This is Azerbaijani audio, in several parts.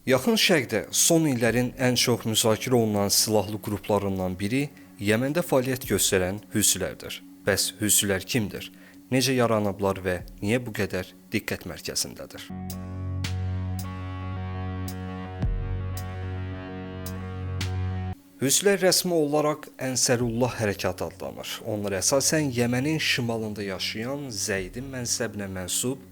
Yaxın Şərqdə son illərin ən çox müzakirə olunan silahlı qruplarından biri Yəməndə fəaliyyət göstərən Hüsilərdir. Bəs Hüsilər kimdir? Necə yaranıblar və niyə bu qədər diqqət mərkəzindədir? Hüsilər rəsmi olaraq Ənsərullah hərəkatı adlanır. Onlar əsasən Yəmənin şimalında yaşayan Zəydin mənsəbinə mənsub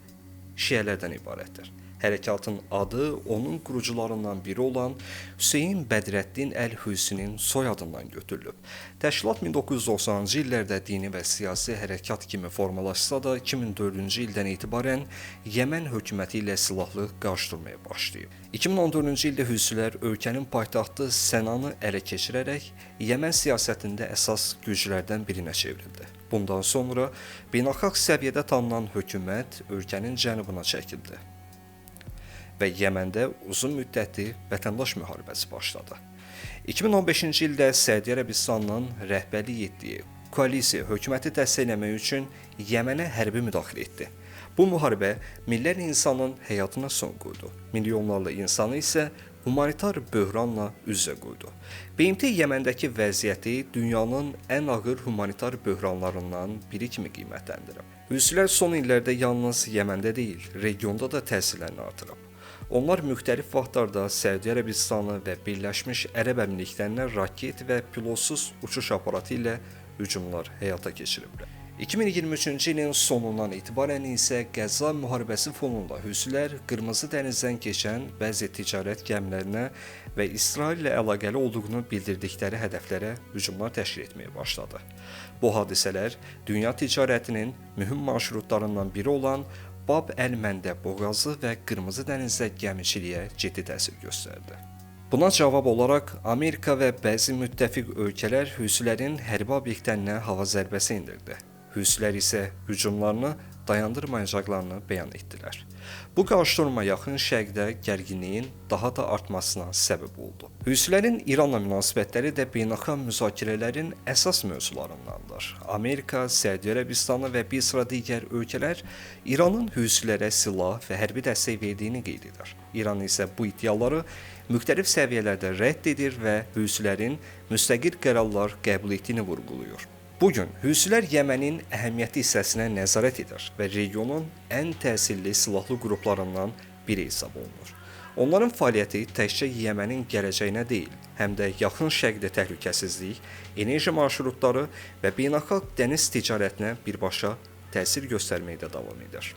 şiələrdən ibarətdir. Hərəkatın adı onun qurucularından biri olan Hüseyn Bədrəddin Əl-Hüsinin soyadından götürülüb. Təşkilat 1990-cı illərdə dini və siyasi hərəkat kimi formalaşsa da 2004-cü ildən etibarən Yəmən hökuməti ilə silahlı qarşıdurmaya başlayıb. 2014-cü ildə Hüsilər ölkənin paytaxtı Sənanı ələ keçirərək Yəmən siyasətində əsas güclərdən birinə çevrildi. Bundan sonra beynəlxalq səviyyədə tanınan hökumət ölkənin cənubuna çəkildi və Yəməndə uzun müddətli vətəndaş müharibəsi başladı. 2015-ci ildə Səudiyyə Ərəbistanının rəhbərlik etdiyi koalisiya hökuməti dəstəkləmək üçün Yəmənə hərbi müdaxilə etdi. Bu müharibə minlərlə insanın həyatına son qoydu. Milyonlarla insanı isə humanitar böhranla üz-üzə qoydu. BMT Yəməndəki vəziyyəti dünyanın ən ağır humanitar böhranlarından biri kimi qiymətləndirib. Hüsilər son illərdə yalnız Yəməndə deyil, regionda da təsirlərini artırıb. Onlar müxtəlif vaxtlarda Səudiyyə Ərəbistanı və Birləşmiş Ərəb Əmirliklərinə raket və pilotsuz uçuş aparatı ilə hücumlar həyata keçiriblər. 2023-cü ilin sonundan etibarən isə Qəzza müharibəsi fonunda Hüsilər Qırmızı dənizdən keçən bəzi ticarət gəmilərinə və İsrail ilə əlaqəli olduğunu bildirdikləri hədəflərə hücumlar təşkil etməyə başladı. Bu hadisələr dünya ticarətinin mühüm marşrutlarından biri olan Bab əl-Məndəb boğazı və Qırmızı dənizdə gəmiçiliyə ciddi təsir göstərdi. Buna cavab olaraq Amerika və bəzi müttəfiq ölkələr Hüsilərin hərbi obyektlərinə hava zərbəsi endirdi. Hüsilər isə hücumlarını dayandırmayacaqlarını bəyan etdilər. Bu qarşıdurma Yaxın Şərqdə gərginliyin daha da artmasına səbəb oldu. Hüsilərin İranla münasibətləri də beynəlxalq müzakirələrin əsas mövzularındandır. Amerika, Səudiyyə Ərəbistanı və bir sıra digər ölkələr İranın Hüsilərə silah və hərbi dəstək verdiyini qeyd edir. İran isə bu iddiaları müxtəlif səviyyələrdə rədd edir və Hüsilərin müstəqil qərarlar qəbul etdiyini vurğulayır. Bugün Hüsilər Yəmənin əhəmiyyətli hissəsinə nəzarət edir və regionun ən təsirli silahlı qruplarından biri hesab olunur. Onların fəaliyyəti təkcə Yəmənin gələcəyinə deyil, həm də Yaxın Şərqdə təhlükəsizlik, enerji marşrutları və beynəlxalq dəniz ticarətinə birbaşa təsir göstərməkdə davam edir.